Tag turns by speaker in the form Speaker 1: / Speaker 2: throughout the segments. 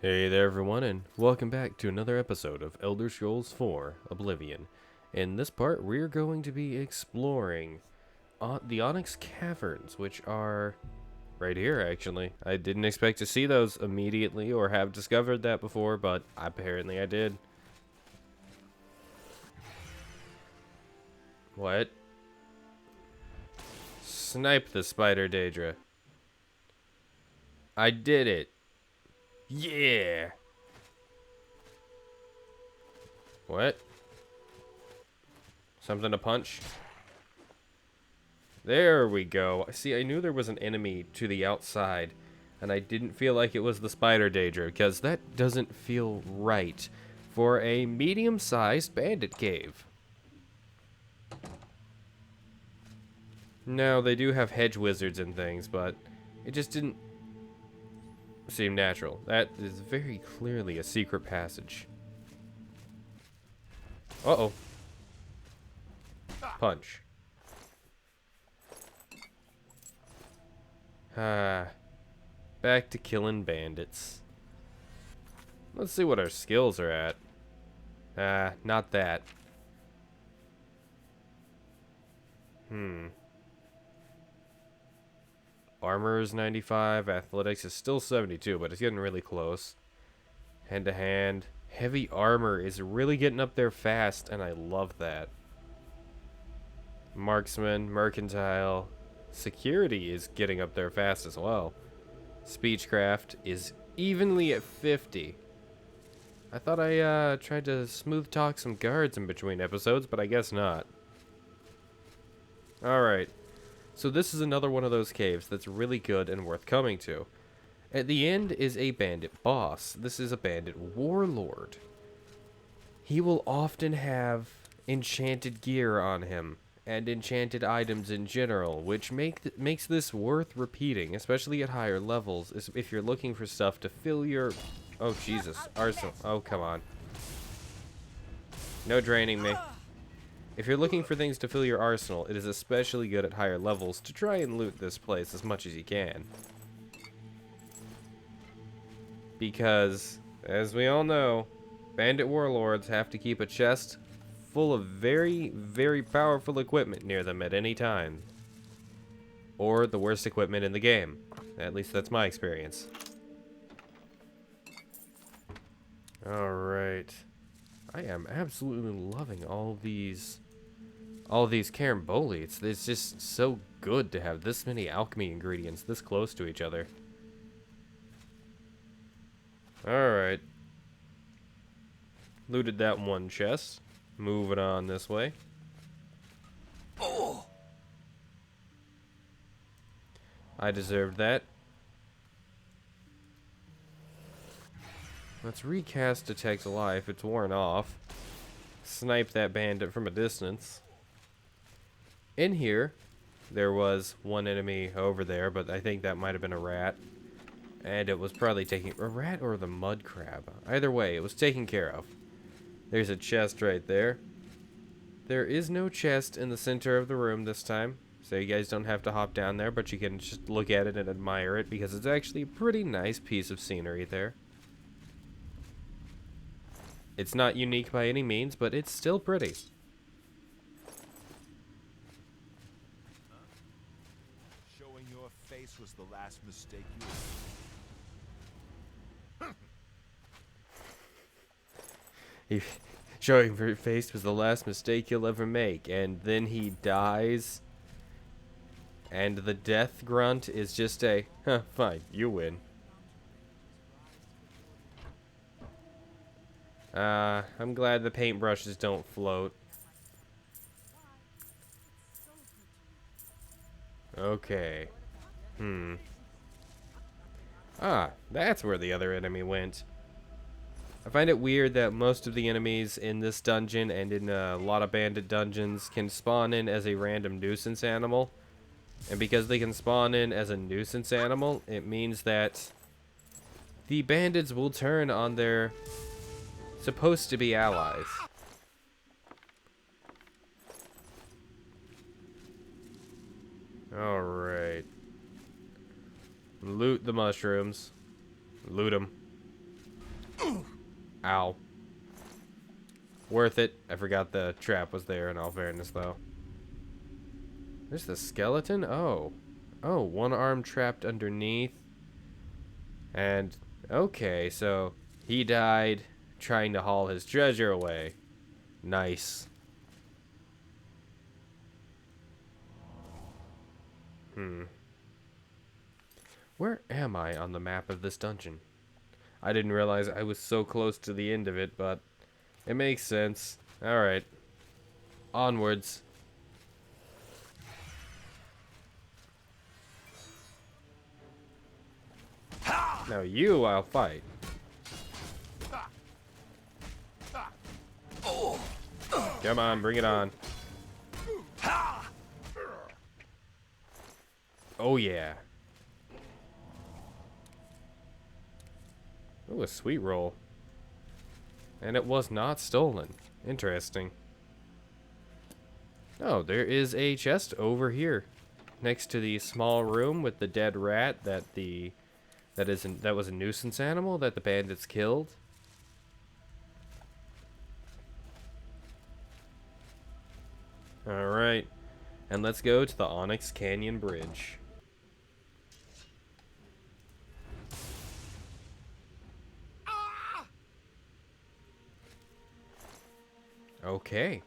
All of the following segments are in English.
Speaker 1: Hey there everyone, and welcome back to another episode of Elder Scrolls 4 Oblivion. In this part, we're going to be exploring the Onyx Caverns, which are right here actually. I didn't expect to see those immediately or have discovered that before, but apparently I did. What? Snipe the spider, Daedra. I did it. Yeah! What? Something to punch? There we go. See, I knew there was an enemy to the outside, and I didn't feel like it was the spider Daedra, because that doesn't feel right for a medium-sized bandit cave. No, they do have hedge wizards and things, but it just didn't seem natural. That is very clearly a secret passage. Uh-oh. Punch. Back to killing bandits. Let's see what our skills are at. Not that. Armor is 95, athletics is still 72, but it's getting really close. Hand to hand. Heavy armor is really getting up there fast, and I love that. Marksman, mercantile. Security is getting up there fast as well. Speechcraft is evenly at 50. I thought I tried to smooth talk some guards in between episodes, but I guess not. Alright. So this is another one of those caves that's really good and worth coming to. At the end is a bandit boss. This is a bandit warlord. He will often have enchanted gear on him and enchanted items in general, which makes this worth repeating, especially at higher levels, if you're looking for stuff to fill your... Oh, Jesus. Arsenal. Oh, come on. No draining me. If you're looking for things to fill your arsenal, it is especially good at higher levels to try and loot this place as much as you can. Because, as we all know, bandit warlords have to keep a chest full of very, very powerful equipment near them at any time. Or the worst equipment in the game. At least that's my experience. Alright. I am absolutely loving all these caramboli. It's just so good to have this many alchemy ingredients this close to each other. Alright. Looted that one chest. Moving on this way. Oh! I deserved that. Let's recast Detect Life. It's worn off. Snipe that bandit from a distance. In here, there was one enemy over there, but I think that might have been a rat. And it was probably taking... A rat or the mud crab. Either way, it was taken care of. There's a chest right there. There is no chest in the center of the room this time, so you guys don't have to hop down there, but you can just look at it and admire it, because it's actually a pretty nice piece of scenery there. It's not unique by any means, but it's still pretty.
Speaker 2: Showing your face was the last mistake you
Speaker 1: Showing your face was the last mistake you'll ever make, and then he dies, and the death grunt is just a, huh, fine, you win. I'm glad the paintbrushes don't float. Okay. That's where the other enemy went. I find it weird that most of the enemies in this dungeon and in a lot of bandit dungeons can spawn in as a random nuisance animal. And because they can spawn in as a nuisance animal, it means that the bandits will turn on their supposed to be allies. Alright. Loot the mushrooms. Loot them. Ow. Worth it. I forgot the trap was there in all fairness, though. There's the skeleton? Oh. Oh, one arm trapped underneath. And, okay, so he died trying to haul his treasure away. Nice. Where am I on the map of this dungeon? I didn't realize I was so close to the end of it, but it makes sense. Alright. Onwards. Now you I'll fight. Come on, bring it on. Oh yeah. Ooh, a sweet roll. And it was not stolen. Interesting. Oh, there is a chest over here. Next to the small room with the dead rat that was a nuisance animal that the bandits killed. Alright. And let's go to the Onyx Canyon Bridge. Okay.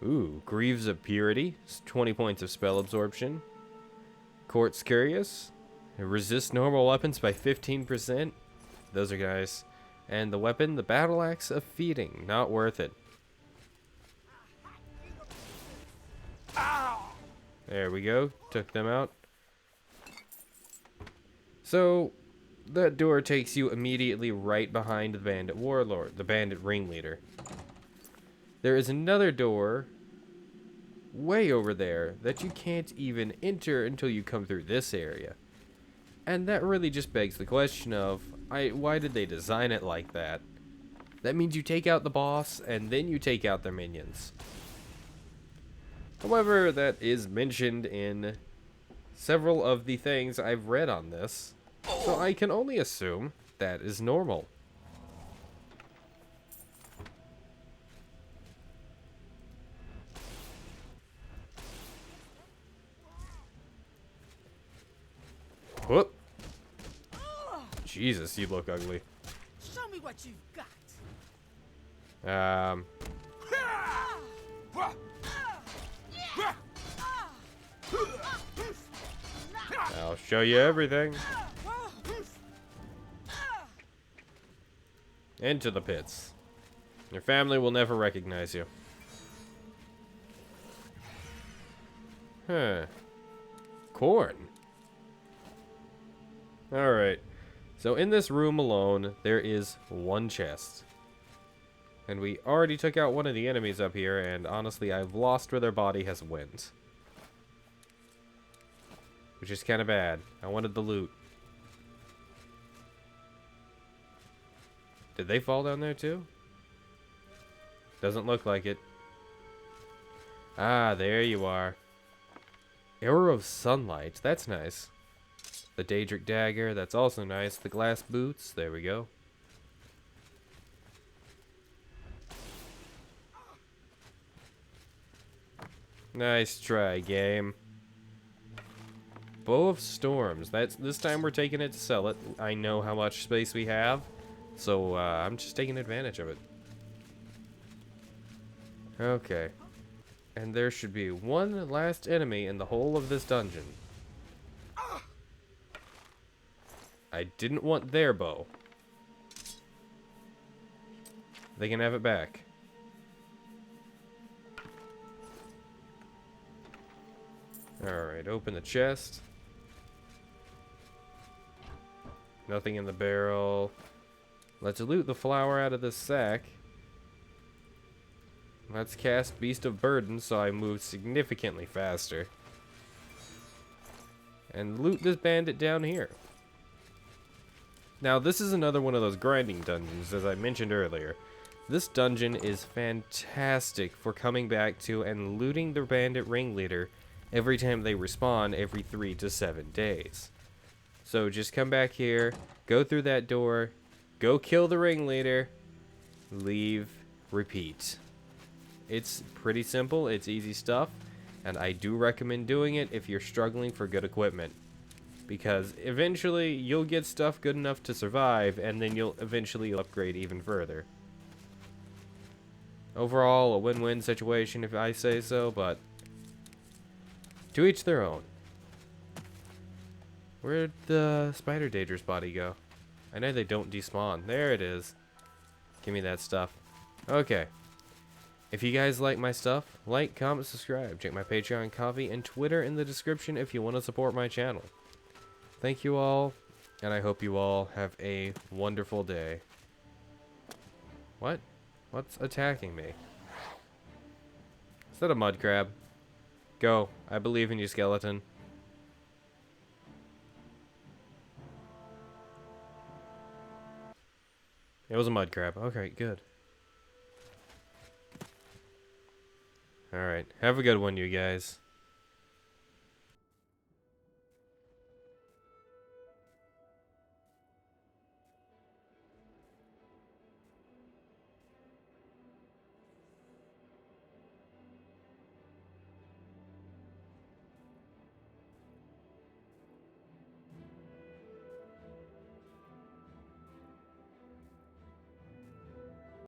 Speaker 1: Ooh, Greaves of Purity. 20 points of spell absorption. Quartz Curious. Resist normal weapons by 15%. Those are nice. And the weapon, the Battle Axe of Feeding. Not worth it. There we go. Took them out. So, that door takes you immediately right behind the bandit warlord, the bandit ringleader. There is another door way over there that you can't even enter until you come through this area. And that really just begs the question of, why did they design it like that? That means you take out the boss and then you take out their minions. However, that is mentioned in several of the things I've read on this, so I can only assume that is normal. Whoop. Jesus, you look ugly.
Speaker 3: Show me what you've got.
Speaker 1: I'll show you everything. Into the pits. Your family will never recognize you. Huh. Corn. Alright. So in this room alone, there is one chest. And we already took out one of the enemies up here, and honestly, I've lost where their body has went. Which is kind of bad. I wanted the loot. Did they fall down there too? Doesn't look like it. Ah, there you are. Arrow of Sunlight. That's nice. The Daedric Dagger. That's also nice. The glass boots. There we go. Nice try, game. Bow of Storms. This time we're taking it to sell it. I know how much space we have, so I'm just taking advantage of it. Okay. And there should be one last enemy in the whole of this dungeon. I didn't want their bow. They can have it back. Alright, open the chest. Nothing in the barrel. Let's loot the flower out of this sack. Let's cast Beast of Burden so I move significantly faster. And loot this bandit down here. Now, this is another one of those grinding dungeons, as I mentioned earlier. This dungeon is fantastic for coming back to and looting the bandit ringleader every time they respawn every 3 to 7 days. So just come back here, go through that door, go kill the ringleader, leave, repeat. It's pretty simple, it's easy stuff, and I do recommend doing it if you're struggling for good equipment. Because eventually you'll get stuff good enough to survive, and then you'll eventually upgrade even further. Overall, a win-win situation if I say so, but to each their own. Where'd the spider Daedra's body go? I know they don't despawn. There it is. Give me that stuff. Okay. If you guys like my stuff, like, comment, subscribe. Check my Patreon, Coffee, and Twitter in the description if you want to support my channel. Thank you all, and I hope you all have a wonderful day. What? What's attacking me? Is that a mud crab? Go. I believe in you, skeleton. It was a mud crab. Okay, good. Alright. Have a good one, you guys.